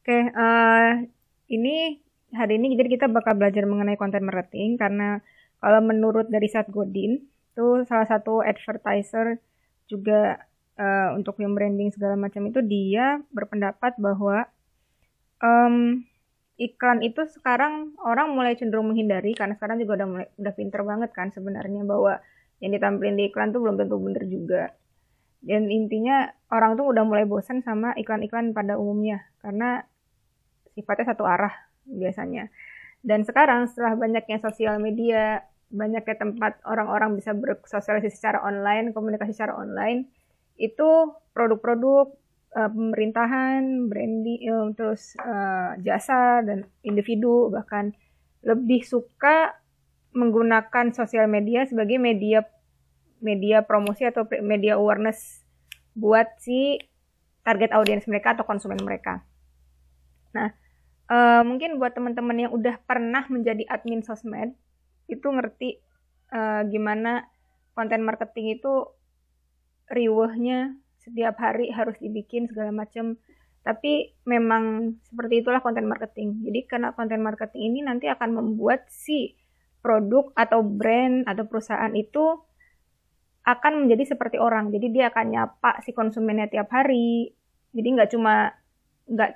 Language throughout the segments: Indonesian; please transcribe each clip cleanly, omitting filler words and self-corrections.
Oke, ini hari ini jadi kita bakal belajar mengenai konten marketing karena kalau menurut dari Seth Godin itu salah satu advertiser juga untuk yang branding segala macam itu dia berpendapat bahwa iklan itu sekarang orang mulai cenderung menghindari karena sekarang juga udah pinter banget kan sebenarnya bahwa yang ditampilin di iklan tuh belum tentu bener juga. Dan intinya orang tuh udah mulai bosan sama iklan-iklan pada umumnya karena sifatnya satu arah biasanya. Dan sekarang setelah banyaknya sosial media, banyaknya tempat orang-orang bisa bersosialisasi secara online, komunikasi secara online, itu produk-produk pemerintahan, branding, terus jasa dan individu bahkan lebih suka menggunakan sosial media sebagai media promosi atau media awareness buat si target audiens mereka atau konsumen mereka. Nah, mungkin buat teman-teman yang udah pernah menjadi admin sosmed, itu ngerti gimana konten marketing itu riwehnya setiap hari harus dibikin segala macam. Tapi memang seperti itulah konten marketing. Jadi karena konten marketing ini nanti akan membuat si produk atau brand atau perusahaan itu akan menjadi seperti orang. Jadi dia akan nyapa si konsumennya tiap hari. Jadi nggak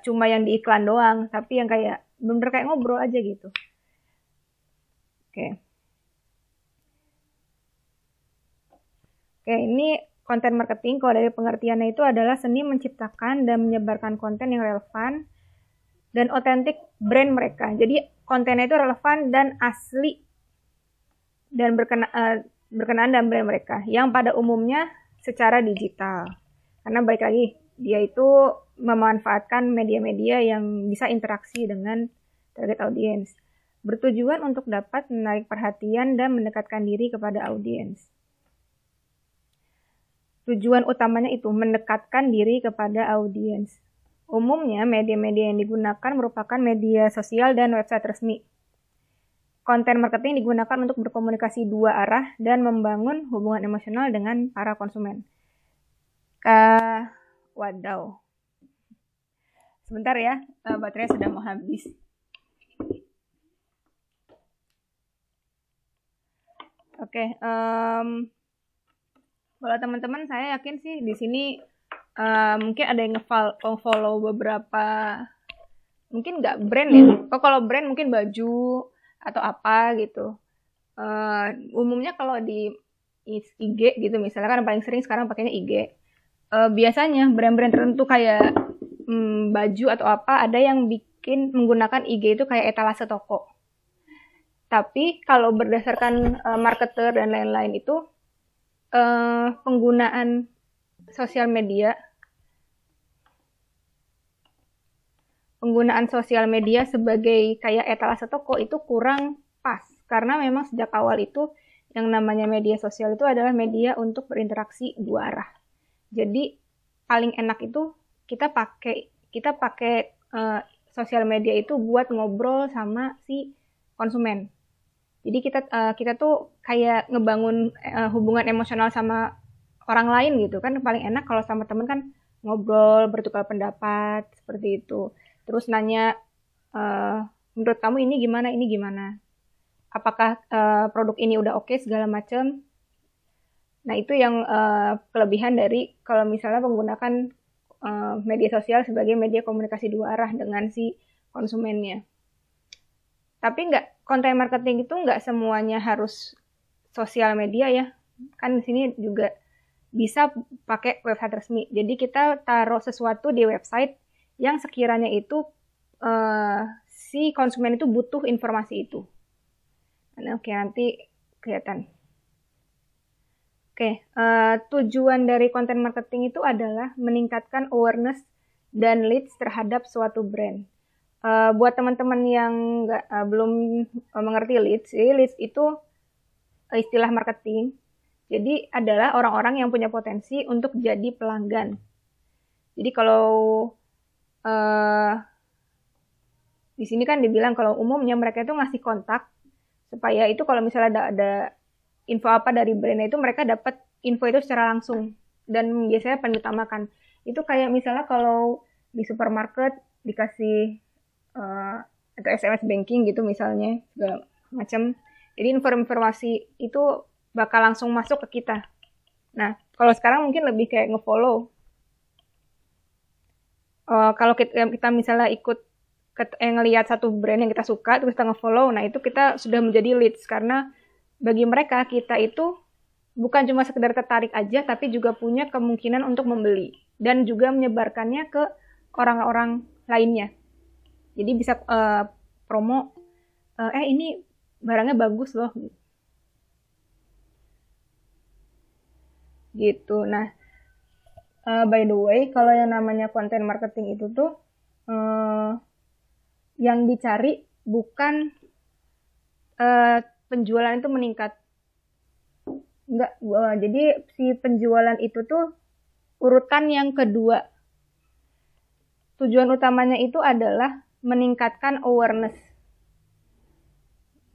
cuma yang di iklan doang, tapi yang kayak bener kayak ngobrol aja gitu. Oke. Oke, ini konten marketing kalau dari pengertiannya itu adalah seni menciptakan dan menyebarkan konten yang relevan dan otentik brand mereka. Jadi kontennya itu relevan dan asli dan berkenaan dengan brand mereka yang pada umumnya secara digital. Karena balik lagi, dia itu memanfaatkan media-media yang bisa interaksi dengan target audiens, bertujuan untuk dapat menarik perhatian dan mendekatkan diri kepada audiens. Tujuan utamanya itu mendekatkan diri kepada audiens. Umumnya media-media yang digunakan merupakan media sosial dan website resmi. Konten marketing digunakan untuk berkomunikasi dua arah dan membangun hubungan emosional dengan para konsumen. Wadaw. Sebentar ya, baterai sudah mau habis. Oke, kalau teman-teman saya yakin sih di sini mungkin ada yang nge-follow beberapa, mungkin nggak brand ya. Kalau brand mungkin baju atau apa gitu. Umumnya kalau di IG gitu misalnya kan paling sering sekarang pakainya IG. Biasanya brand-brand tertentu kayak baju atau apa ada yang menggunakan IG itu kayak etalase toko. Tapi kalau berdasarkan marketer dan lain-lain itu penggunaan sosial media sebagai kayak etalase toko itu kurang pas karena memang sejak awal itu yang namanya media sosial itu adalah media untuk berinteraksi dua arah. Jadi paling enak itu kita pakai sosial media itu buat ngobrol sama si konsumen. Jadi kita tuh kayak ngebangun hubungan emosional sama orang lain gitu kan. Paling enak kalau sama temen kan ngobrol, bertukar pendapat seperti itu. Terus nanya, menurut kamu ini gimana? Apakah produk ini udah oke segala macam? Nah itu yang kelebihan dari kalau misalnya menggunakan media sosial sebagai media komunikasi dua arah dengan si konsumennya. Tapi konten marketing itu nggak semuanya harus sosial media ya. Kan di sini juga bisa pakai website resmi. Jadi kita taruh sesuatu di website yang sekiranya itu si konsumen itu butuh informasi itu. Nah, oke, nanti kelihatan. Oke, tujuan dari konten marketing itu adalah meningkatkan awareness dan leads terhadap suatu brand. Buat teman-teman yang belum mengerti leads itu istilah marketing. Jadi adalah orang-orang yang punya potensi untuk jadi pelanggan. Jadi kalau di sini kan dibilang kalau umumnya mereka itu ngasih kontak supaya itu kalau misalnya ada info apa dari brandnya itu mereka dapat info itu secara langsung dan biasanya paling utamakan itu kayak misalnya kalau di supermarket dikasih atau SMS banking gitu misalnya, segala macam. Jadi informasi itu bakal langsung masuk ke kita. Nah, kalau sekarang mungkin lebih kayak ngefollow. Kalau kita misalnya ikut ngelihat satu brand yang kita suka, terus kita ngefollow, nah itu kita sudah menjadi leads, karena bagi mereka kita itu bukan cuma sekedar tertarik aja, tapi juga punya kemungkinan untuk membeli dan juga menyebarkannya ke orang-orang lainnya. Jadi bisa promo, ini barangnya bagus loh, gitu. Nah, by the way, kalau yang namanya content marketing itu tuh yang dicari bukan penjualan itu meningkat. Enggak, jadi si penjualan itu tuh urutan yang kedua. Tujuan utamanya itu adalah meningkatkan awareness.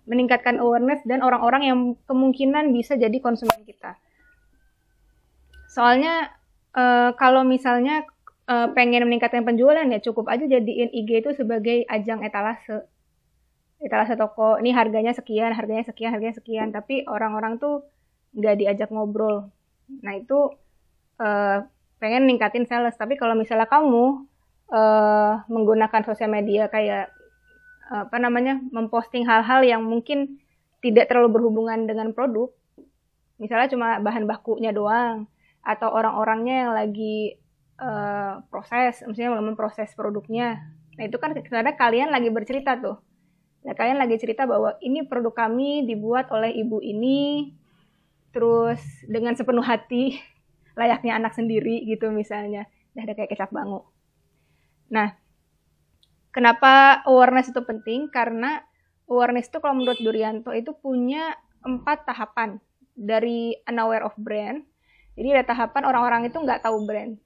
Meningkatkan awareness dan orang-orang yang kemungkinan bisa jadi konsumen kita. Soalnya kalau misalnya pengen meningkatkan penjualan, ya cukup aja jadiin IG itu sebagai ajang etalase toko. Ini harganya sekian, harganya sekian, harganya sekian. Tapi orang-orang tuh nggak diajak ngobrol. Nah itu pengen ningkatin sales. Tapi kalau misalnya kamu menggunakan sosial media kayak memposting hal-hal yang mungkin tidak terlalu berhubungan dengan produk, misalnya cuma bahan bakunya doang, atau orang-orangnya yang lagi proses, misalnya memproses produknya. Nah itu kan sebenarnya kalian lagi bercerita tuh. Nah, kalian lagi cerita bahwa ini produk kami dibuat oleh ibu ini, terus dengan sepenuh hati, layaknya anak sendiri gitu misalnya. Udah ada kayak kecap bango. Nah, kenapa awareness itu penting? Karena awareness itu kalau menurut Durianto itu punya 4 tahapan. Dari unaware of brand, jadi ada tahapan orang-orang itu nggak tahu brand.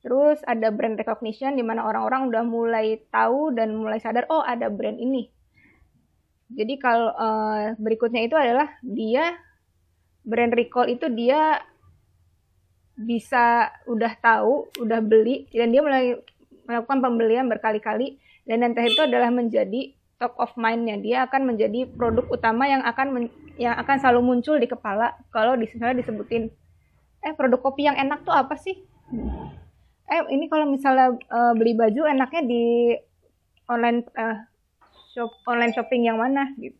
Terus ada brand recognition, di mana orang-orang udah mulai tahu dan mulai sadar, oh ada brand ini. Jadi kalau berikutnya itu adalah dia brand recall, itu dia bisa udah tahu, udah beli, dan dia mulai melakukan pembelian berkali-kali, dan yang terakhir itu adalah menjadi top of mind-nya. Dia akan menjadi produk utama yang akan selalu muncul di kepala kalau misalnya disebutin, produk kopi yang enak tuh apa sih? Ini kalau misalnya beli baju enaknya di online shopping yang mana gitu.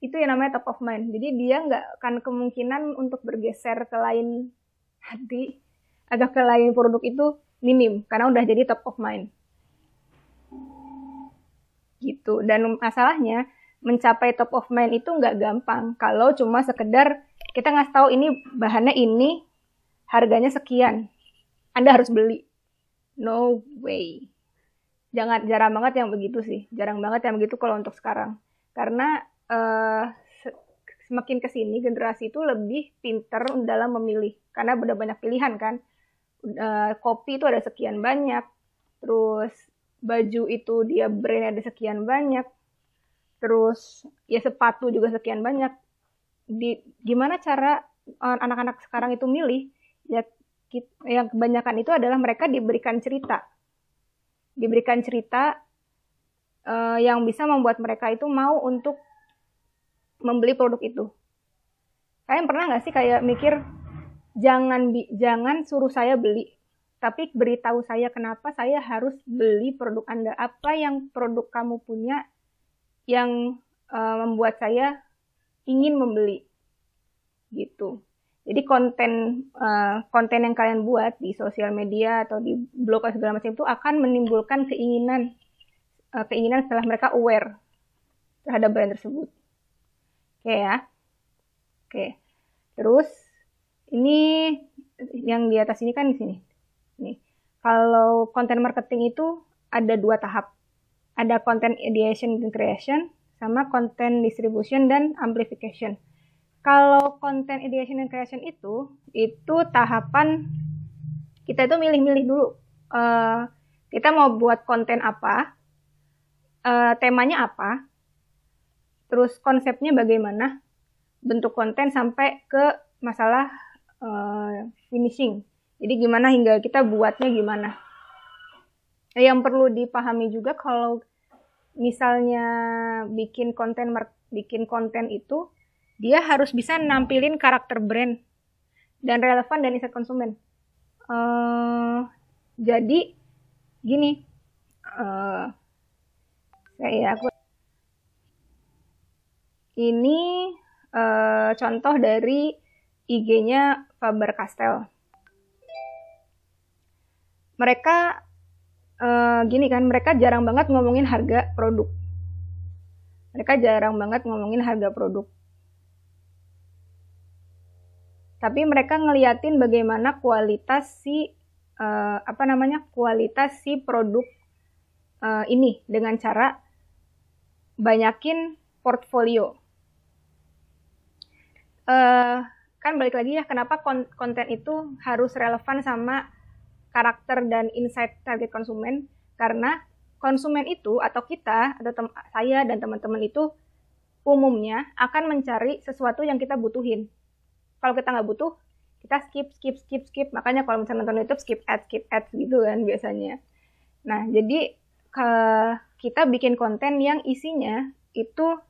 Itu yang namanya top of mind. Jadi dia nggak akan kemungkinan untuk bergeser ke lain hati atau ke lain produk itu minim, karena udah jadi top of mind. Gitu. Dan masalahnya mencapai top of mind itu nggak gampang kalau cuma sekedar kita ngasih tahu ini bahannya ini, harganya sekian, Anda harus beli. No way. Jarang banget yang begitu sih. Jarang banget yang begitu kalau untuk sekarang. Karena semakin kesini generasi itu lebih pinter dalam memilih. Karena udah banyak pilihan kan. Kopi itu ada sekian banyak. Terus baju itu dia brand ada sekian banyak. Terus ya sepatu juga sekian banyak. Gimana cara anak-anak sekarang itu milih? Ya yang kebanyakan itu adalah mereka diberikan cerita yang bisa membuat mereka itu mau untuk membeli produk itu. Kalian pernah nggak sih kayak mikir, jangan suruh saya beli, tapi beritahu saya kenapa saya harus beli produk Anda, apa yang produk kamu punya yang membuat saya ingin membeli gitu. Jadi konten yang kalian buat di sosial media atau di blog atau segala macam itu akan menimbulkan keinginan setelah mereka aware terhadap brand tersebut. Oke ya. Oke. Terus ini yang di atas ini kan di sini. Nih. Kalau content marketing itu ada 2 tahap. Ada content ideation and creation sama content distribution dan amplification. Kalau content ideation and creation itu tahapan kita itu milih-milih dulu. Kita mau buat konten apa, temanya apa, terus konsepnya bagaimana, bentuk konten sampai ke masalah finishing. Jadi gimana hingga kita buatnya gimana. Yang perlu dipahami juga kalau misalnya bikin konten itu dia harus bisa nampilin karakter brand dan relevan dan insight konsumen. Jadi gini, ini contoh dari IG-nya Faber-Castell. Mereka gini kan, mereka jarang banget ngomongin harga produk. Tapi mereka ngeliatin bagaimana kualitas si produk ini dengan cara banyakin portfolio. Kan balik lagi ya, kenapa konten itu harus relevan sama karakter dan insight target konsumen, karena konsumen itu atau kita atau saya dan teman-teman itu umumnya akan mencari sesuatu yang kita butuhin. Kalau kita nggak butuh, kita skip. Makanya kalau misalnya nonton YouTube skip ads gitu kan biasanya. Nah, jadi kita bikin konten yang isinya itu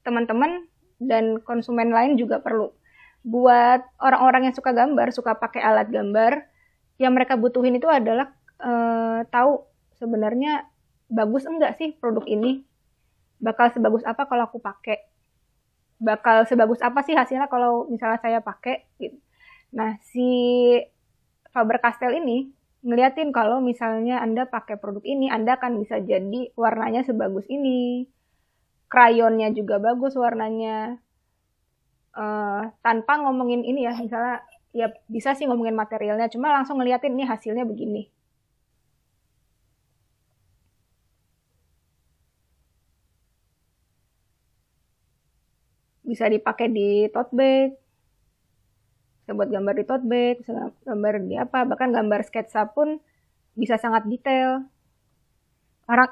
teman-teman dan konsumen lain juga perlu. Buat orang-orang yang suka gambar, suka pakai alat gambar, yang mereka butuhin itu adalah tahu sebenarnya bagus enggak sih produk ini, bakal sebagus apa kalau aku pakai, bakal sebagus apa sih hasilnya kalau misalnya saya pakai gitu. Nah, si Faber-Castell ini ngeliatin kalau misalnya Anda pakai produk ini, Anda akan bisa jadi warnanya sebagus ini, krayonnya juga bagus warnanya, tanpa ngomongin ini ya, misalnya ya bisa sih ngomongin materialnya, cuma langsung ngeliatin ini hasilnya begini. Bisa dipakai di tote bag, bisa buat gambar di tote bag, bisa gambar di apa, bahkan gambar sketsa pun bisa sangat detail.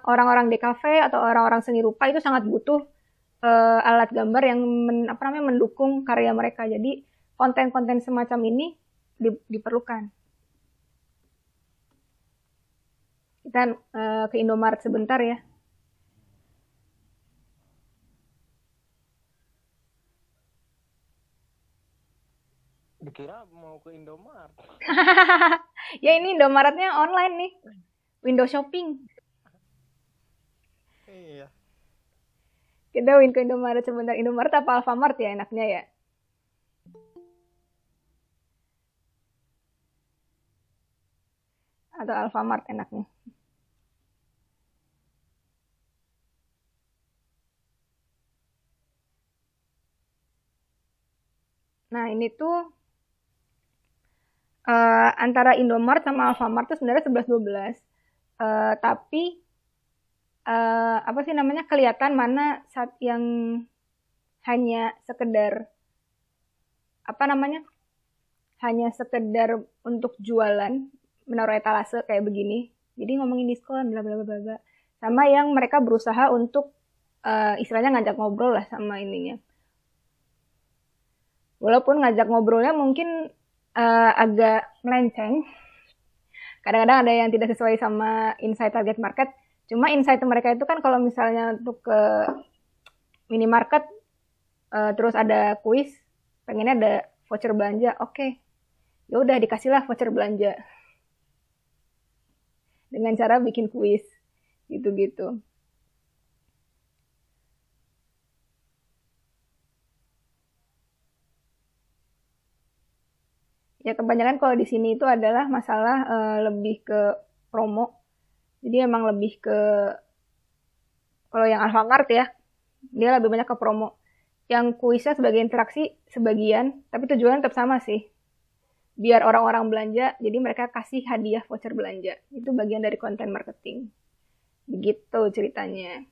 Orang-orang di kafe atau orang-orang seni rupa itu sangat butuh alat gambar yang mendukung karya mereka. Jadi konten-konten semacam ini diperlukan. Kita ke Indomaret sebentar ya. Dikira mau ke Indomaret. Ya ini Indomaretnya online nih. Window shopping. Iya. Kita ke Indomaret sebentar. Indomaret apa Alfamart ya enaknya ya? Atau Alfamart enaknya? Nah, ini tuh antara Indomaret sama Alfamart tuh sebenarnya 11-12. Tapi kelihatan mana saat yang hanya sekedar hanya sekedar untuk jualan, menaruh etalase kayak begini, jadi ngomongin diskon bla bla bla bla, sama yang mereka berusaha untuk istilahnya ngajak ngobrol lah sama ininya. Walaupun ngajak ngobrolnya mungkin agak melenceng, kadang-kadang ada yang tidak sesuai sama insight target market. Cuma insight mereka itu kan kalau misalnya untuk ke minimarket terus ada kuis, pengennya ada voucher belanja, oke. Ya udah dikasihlah voucher belanja. Dengan cara bikin kuis gitu-gitu. Ya kebanyakan kalau di sini itu adalah masalah lebih ke promo. Jadi emang lebih ke, kalau yang Alfamart ya, dia lebih banyak ke promo. Yang kuisnya sebagai interaksi sebagian, tapi tujuannya tetap sama sih. Biar orang-orang belanja, jadi mereka kasih hadiah voucher belanja. Itu bagian dari konten marketing. Begitu ceritanya.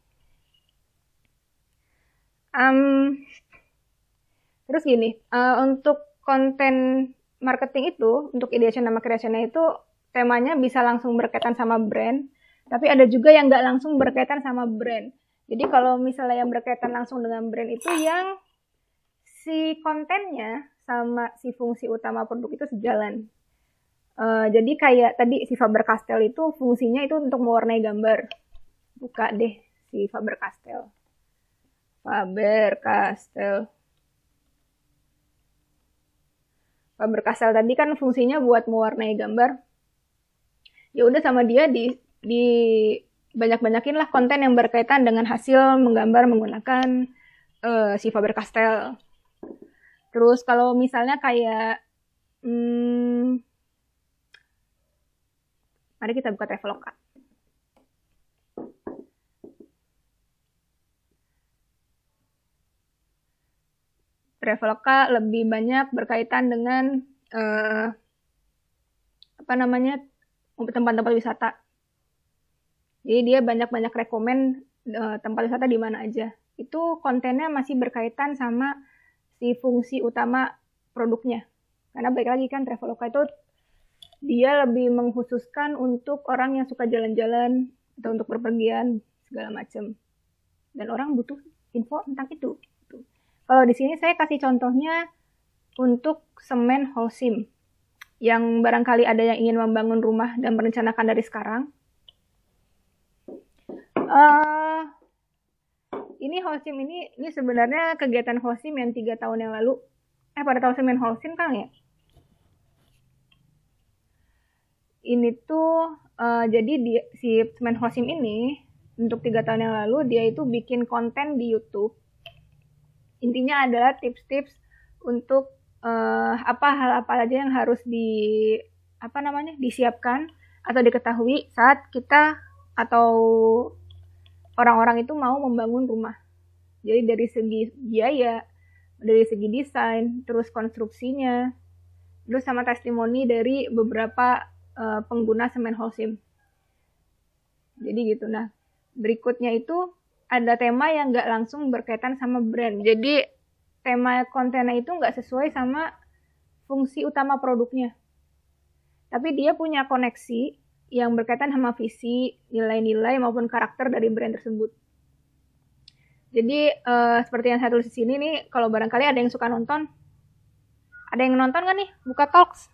Terus gini, untuk konten marketing itu, untuk ideation sama creationnya itu, temanya bisa langsung berkaitan sama brand, tapi ada juga yang nggak langsung berkaitan sama brand. Jadi kalau misalnya yang berkaitan langsung dengan brand itu yang si kontennya sama si fungsi utama produk itu sejalan. Jadi kayak tadi si Faber-Castell itu fungsinya itu untuk mewarnai gambar. Buka deh si Faber-Castell. Faber-Castell. Faber-Castell tadi kan fungsinya buat mewarnai gambar. Ya udah sama dia di banyak-banyakin lah konten yang berkaitan dengan hasil menggambar menggunakan si Faber-Castell. Terus kalau misalnya kayak mari kita buka Traveloka. Traveloka lebih banyak berkaitan dengan tempat-tempat wisata. Jadi dia banyak-banyak rekomen tempat wisata di mana aja. Itu kontennya masih berkaitan sama si fungsi utama produknya. Karena baik lagi kan Traveloka itu dia lebih mengkhususkan untuk orang yang suka jalan-jalan atau untuk berpergian segala macam. Dan orang butuh info tentang itu. Kalau di sini saya kasih contohnya untuk semen Holcim. Yang barangkali ada yang ingin membangun rumah dan merencanakan dari sekarang. Ini Holcim ini sebenarnya kegiatan Holcim yang 3 tahun yang lalu. Pada tahun semen Holcim kan ya? Ini tuh jadi si semen Holcim ini untuk 3 tahun yang lalu dia itu bikin konten di YouTube. Intinya adalah tips-tips untuk hal apa aja yang harus disiapkan atau diketahui saat kita atau orang-orang itu mau membangun rumah. Jadi dari segi biaya, dari segi desain, terus konstruksinya, terus sama testimoni dari beberapa pengguna semen Holcim. Jadi gitu. Nah, berikutnya itu ada tema yang nggak langsung berkaitan sama brand. Jadi tema kontennya itu nggak sesuai sama fungsi utama produknya. Tapi dia punya koneksi yang berkaitan sama visi, nilai-nilai maupun karakter dari brand tersebut. Jadi seperti yang saya tulis di sini nih, kalau barangkali ada yang suka nonton, ada yang nonton nggak nih? Buka Talks.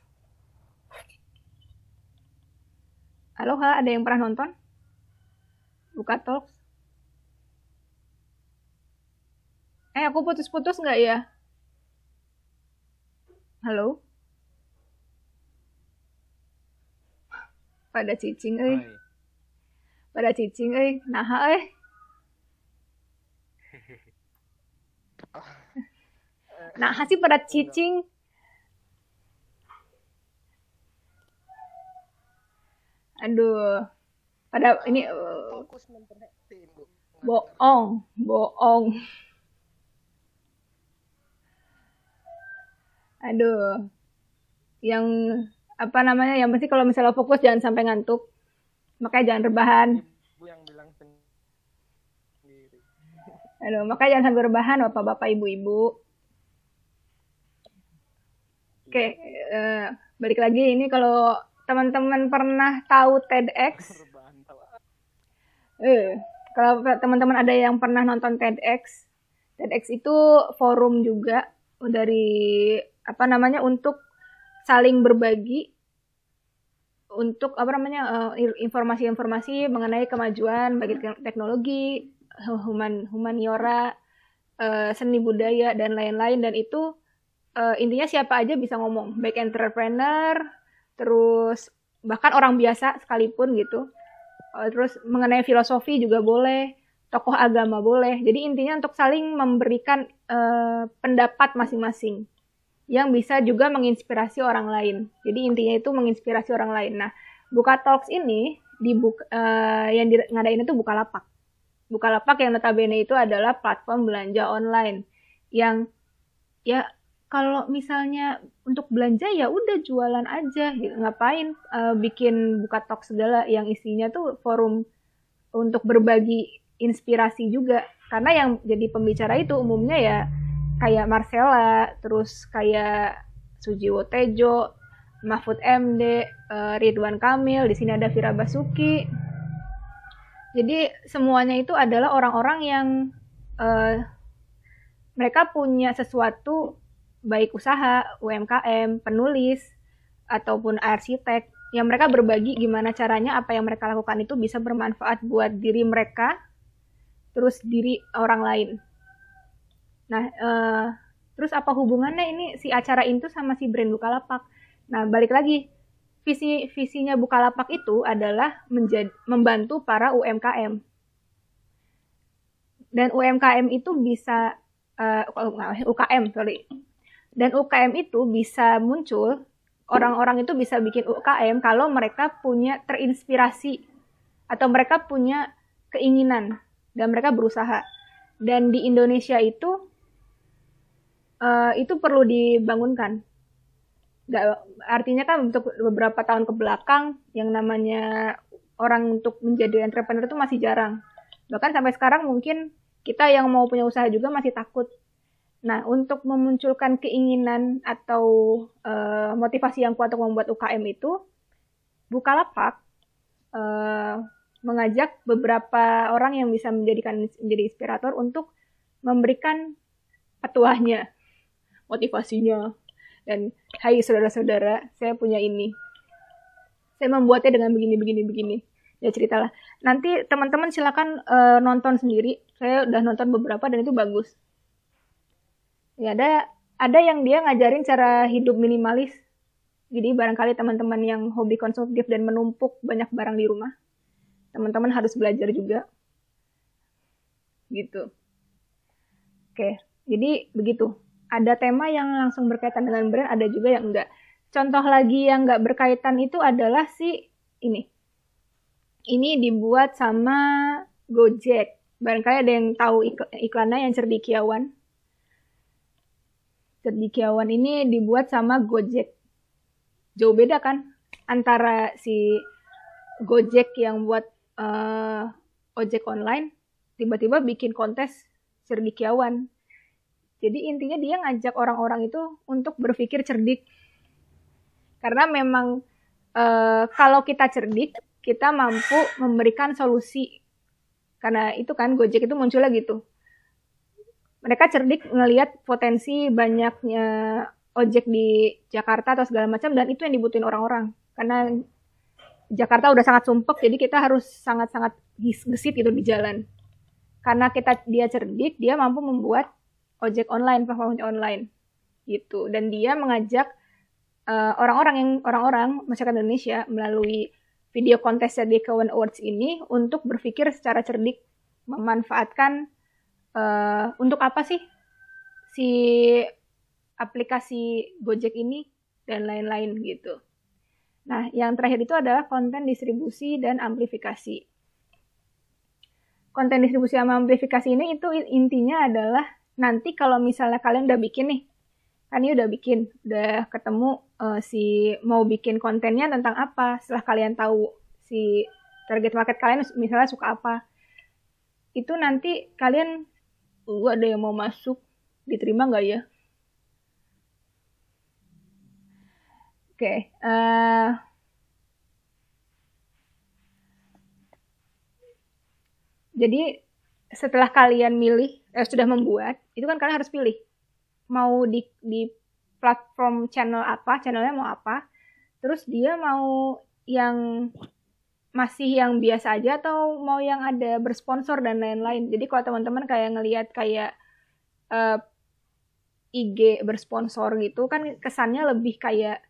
Halo, ada yang pernah nonton? Buka Talks. Aku putus-putus nggak ya? Halo? Pada cicing, Pada cicing, Naha, Naha sih pada cicing. Aduh. Pada ini bohong. Aduh, yang yang pasti kalau misalnya fokus jangan sampai ngantuk, makanya jangan rebahan. Yang bilang sendiri. Aduh, makanya jangan sampai rebahan, bapak-bapak, ibu-ibu. Oke, balik lagi ini kalau teman-teman pernah tahu TEDx, kalau teman-teman ada yang pernah nonton TEDx itu forum juga dari untuk saling berbagi untuk informasi-informasi mengenai kemajuan bagi teknologi, humaniora, seni budaya dan lain-lain. Dan itu intinya siapa aja bisa ngomong, baik entrepreneur, terus bahkan orang biasa sekalipun gitu. Terus mengenai filosofi juga boleh, tokoh agama boleh. Jadi intinya untuk saling memberikan pendapat masing-masing yang bisa juga menginspirasi orang lain. Jadi intinya itu menginspirasi orang lain. Nah, Buka Talks ini yang ngadain itu Bukalapak. Bukalapak yang notabene itu adalah platform belanja online yang ya kalau misalnya untuk belanja ya udah jualan aja gitu. Ngapain bikin Buka Talks segala yang isinya tuh forum untuk berbagi inspirasi juga. Karena yang jadi pembicara itu umumnya ya kayak Marcella, terus kayak Sujiwo Tejo, Mahfud MD, Ridwan Kamil, di sini ada Fira Basuki. Jadi semuanya itu adalah orang-orang yang mereka punya sesuatu, baik usaha, UMKM, penulis, ataupun arsitek, yang mereka berbagi gimana caranya apa yang mereka lakukan itu bisa bermanfaat buat diri mereka, terus diri orang lain. Nah, terus apa hubungannya ini si acara itu sama si brand Bukalapak? Nah, balik lagi, visinya Bukalapak itu adalah membantu para UMKM. Dan UMKM itu bisa, UKM, sorry. Dan UKM itu bisa muncul, orang-orang itu bisa bikin UKM kalau mereka punya terinspirasi, atau mereka punya keinginan, dan mereka berusaha. Dan di Indonesia itu perlu dibangunkan. Artinya kan untuk beberapa tahun ke belakang yang namanya orang untuk menjadi entrepreneur itu masih jarang. Bahkan sampai sekarang mungkin kita yang mau punya usaha juga masih takut. Nah, untuk memunculkan keinginan atau motivasi yang kuat untuk membuat UKM itu, Bukalapak mengajak beberapa orang yang bisa menjadi inspirator untuk memberikan petuahnya, motivasinya. Dan, hai saudara-saudara, saya punya ini. Saya membuatnya dengan begini. Ya ceritalah. Nanti teman-teman silakan nonton sendiri. Saya udah nonton beberapa dan itu bagus. Ya, ada yang dia ngajarin cara hidup minimalis. Jadi barangkali teman-teman yang hobi konsumtif dan menumpuk banyak barang di rumah, teman-teman harus belajar juga. Gitu. Oke, jadi begitu. Ada tema yang langsung berkaitan dengan brand, ada juga yang enggak. Contoh lagi yang enggak berkaitan itu adalah si ini. Ini dibuat sama Gojek. Barangkali ada yang tahu iklannya, yang Cerdikiawan. Cerdikiawan ini dibuat sama Gojek. Jauh beda kan antara si Gojek yang buat ojek online, tiba-tiba bikin kontes Cerdikiawan. Jadi intinya dia ngajak orang-orang itu untuk berpikir cerdik. Karena memang kalau kita cerdik, kita mampu memberikan solusi. Karena itu kan Gojek itu munculnya gitu. Mereka cerdik ngelihat potensi banyaknya ojek di Jakarta atau segala macam, dan itu yang dibutuhin orang-orang. Karena Jakarta udah sangat sumpek, jadi kita harus sangat-sangat gesit gitu di jalan. Karena dia cerdik, dia mampu membuat ojek online, platform ojek online gitu. Dan dia mengajak orang-orang masyarakat Indonesia melalui video kontes Cerdikiawan Awards ini untuk berpikir secara cerdik, memanfaatkan untuk apa sih si aplikasi Gojek ini dan lain-lain gitu. Nah, yang terakhir itu adalah konten distribusi dan amplifikasi. Konten distribusi sama amplifikasi ini itu intinya adalah nanti kalau misalnya kalian udah bikin nih, kan ini udah ketemu mau bikin kontennya tentang apa, setelah kalian tahu si target market kalian misalnya suka apa, itu nanti kalian, ada yang mau masuk, diterima nggak ya? Oke, jadi setelah kalian sudah membuat, itu kan kalian harus pilih mau di platform channelnya mau apa, terus dia mau yang masih yang biasa aja atau mau yang ada bersponsor dan lain-lain. Jadi kalau teman-teman kayak ngelihat kayak IG bersponsor gitu kan kesannya lebih kayak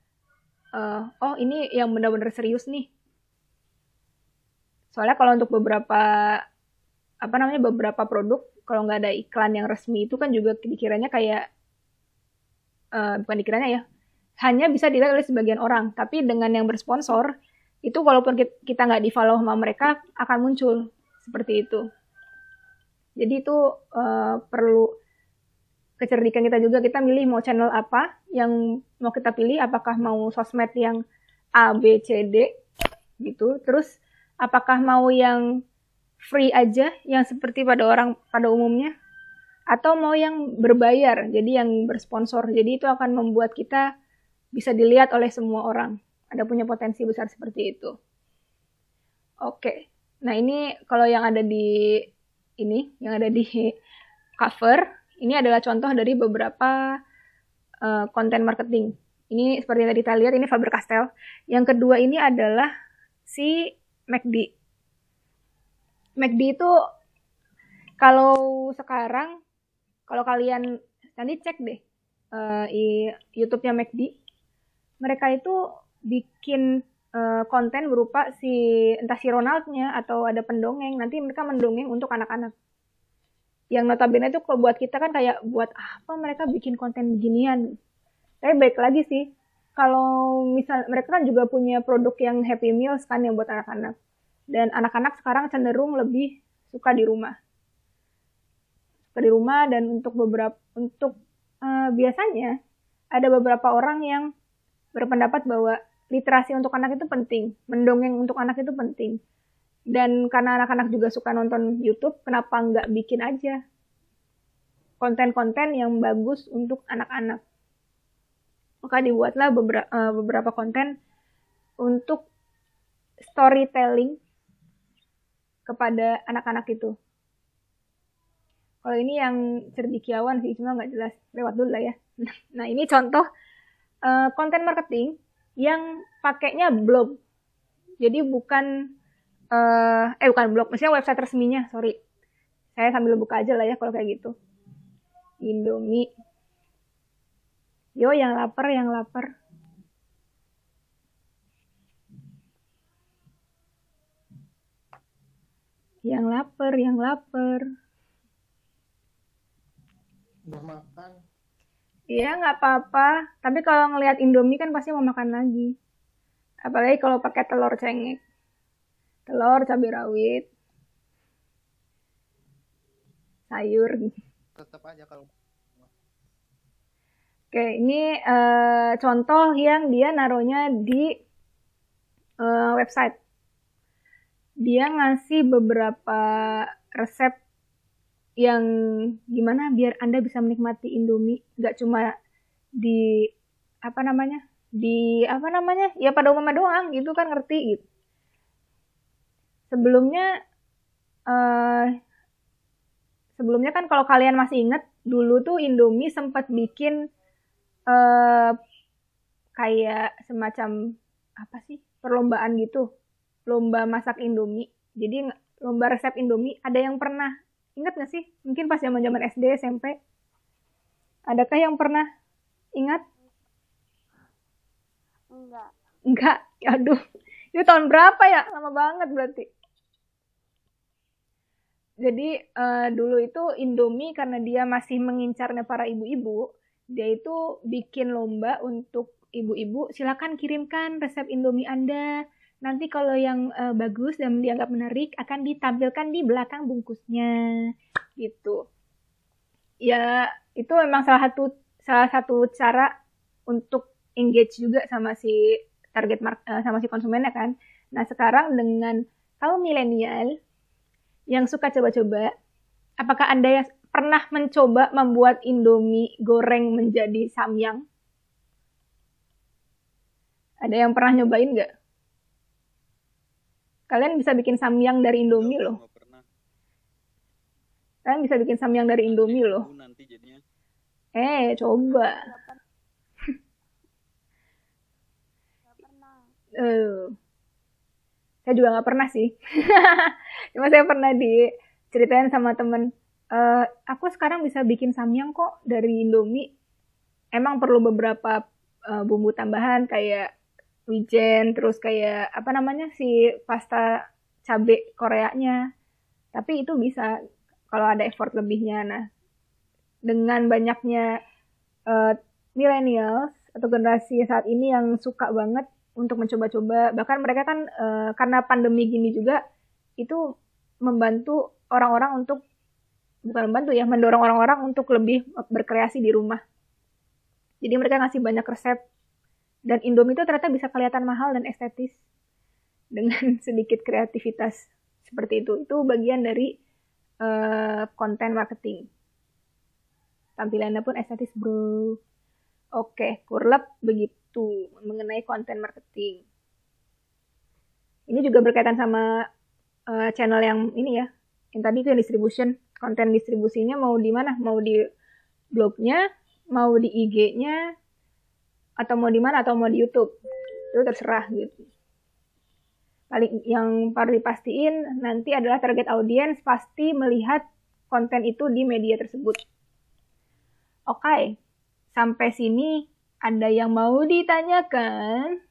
oh ini yang benar-benar serius nih. Soalnya kalau untuk beberapa produk, kalau nggak ada iklan yang resmi itu kan juga dikiranya kayak bukan dikiranya ya, hanya bisa dilihat oleh sebagian orang. Tapi dengan yang bersponsor itu walaupun kita nggak di follow sama mereka akan muncul seperti itu. Jadi itu perlu kecerdikan kita juga, kita milih mau channel apa yang mau kita pilih, apakah mau sosmed yang A, B, C, D gitu, terus apakah mau yang free aja yang seperti pada umumnya, atau mau yang berbayar, jadi yang bersponsor. Jadi itu akan membuat kita bisa dilihat oleh semua orang, ada punya potensi besar seperti itu. Oke, nah ini kalau yang ada di cover, ini adalah contoh dari beberapa konten marketing. Ini seperti yang tadi kita lihat, ini Faber-Castell. Yang kedua ini adalah si McD. McD itu kalau sekarang, kalau kalian nanti cek deh YouTube-nya McD, mereka itu bikin konten berupa entah si Ronaldnya atau ada pendongeng. Nanti mereka mendongeng untuk anak-anak. Yang notabene itu kalau buat kita kan kayak, buat apa mereka bikin konten beginian. Tapi baik lagi sih, kalau misal mereka kan juga punya produk yang Happy Meals kan yang buat anak-anak. Dan anak-anak sekarang cenderung lebih suka di rumah. Suka di rumah, dan biasanya ada beberapa orang yang berpendapat bahwa literasi untuk anak itu penting, mendongeng untuk anak itu penting. Dan karena anak-anak juga suka nonton YouTube, kenapa nggak bikin aja konten-konten yang bagus untuk anak-anak? Maka dibuatlah beberapa konten untuk storytelling kepada anak-anak itu. Kalau ini yang cendekiawan sih, cuma nggak jelas, lewat dulu lah ya. Nah, ini contoh konten marketing yang pakainya blog. Jadi bukan blog, maksudnya website resminya, sorry. Saya sambil buka aja lah ya kalau kayak gitu. Indomie. Yo, yang lapar, yang lapar. Yang lapar, yang lapar. Udah makan? Iya, nggak apa-apa. Tapi kalau ngelihat Indomie kan pasti mau makan lagi. Apalagi kalau pakai telur cengek. Telur, cabai rawit. Sayur. Tetap aja kalau. Oke, ini contoh yang dia naruhnya di website. Dia ngasih beberapa resep yang gimana biar Anda bisa menikmati Indomie, nggak cuma ya pada umumnya doang gitu kan, ngerti gitu. Sebelumnya kan kalau kalian masih ingat, dulu tuh Indomie sempat bikin kayak semacam perlombaan gitu, lomba masak Indomie. Jadi lomba resep Indomie. Ada yang pernah ingat nggak sih? Mungkin pas zaman SD, SMP. Adakah yang pernah ingat? Enggak. Aduh, itu tahun berapa ya? Lama banget berarti. Jadi dulu itu Indomie karena dia masih mengincarnya para ibu-ibu, dia itu bikin lomba untuk ibu-ibu, silakan kirimkan resep Indomie Anda. Nanti kalau yang bagus dan dianggap menarik akan ditampilkan di belakang bungkusnya, gitu. Ya, itu memang salah satu cara untuk engage juga sama si sama si konsumennya kan. Nah, sekarang dengan kaum milenial yang suka coba-coba, apakah Anda pernah mencoba membuat Indomie goreng menjadi samyang? Ada yang pernah nyobain nggak? Kalian bisa bikin samyang dari Indomie loh. Nggak pernah. Kalian bisa bikin samyang dari Indomie loh. Nanti jadinya. Coba. Saya juga nggak pernah sih. Cuma saya pernah diceritain sama temen, aku sekarang bisa bikin samyang kok dari Indomie. Emang perlu beberapa bumbu tambahan kayak wijen, terus kayak si pasta cabe Koreanya. Tapi itu bisa kalau ada effort lebihnya. Nah, dengan banyaknya millennials atau generasi saat ini yang suka banget untuk mencoba-coba, bahkan mereka kan karena pandemi gini juga, itu membantu orang-orang untuk, bukan membantu ya, mendorong orang-orang untuk lebih berkreasi di rumah. Jadi mereka ngasih banyak resep, dan Indomie itu ternyata bisa kelihatan mahal dan estetis dengan sedikit kreativitas seperti itu. Itu bagian dari konten marketing. Tampilannya pun estetis, bro. Oke, kurlep begitu mengenai konten marketing. Ini juga berkaitan sama channel yang ini ya, yang tadi itu yang distribution. Konten distribusinya mau di mana? Mau di blognya, mau di IG-nya, atau mau di mana, atau mau di YouTube. Itu terserah gitu. Paling yang perlu dipastiin nanti adalah target audiens pasti melihat konten itu di media tersebut. Oke, sampai sini ada yang mau ditanyakan?